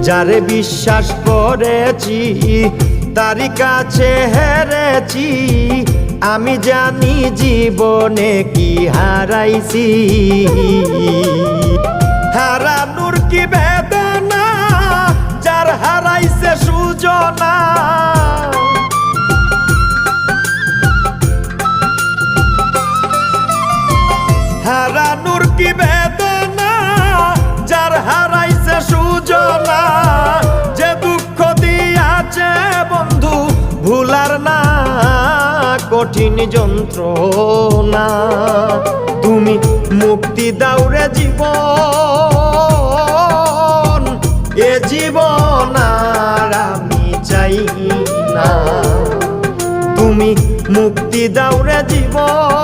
যারে বিশ্বাস করেছি তারি কাছে হেরেছি, আমি জানি জীবনে কি হারাইছি। হারানোর কি বেদনা, যার হারাইছে সুজনা। হারানোর কি বেদনা, যার হারাইছে সুজনা। যে দুঃখ দিয়াছে বন্ধু ভুলার না কঠিন যন্ত্রণা। তুমি মুক্তি দাও রে জীবন, এ জীবন আর আমি চাই না। তুমি মুক্তি দাও রে জীবন,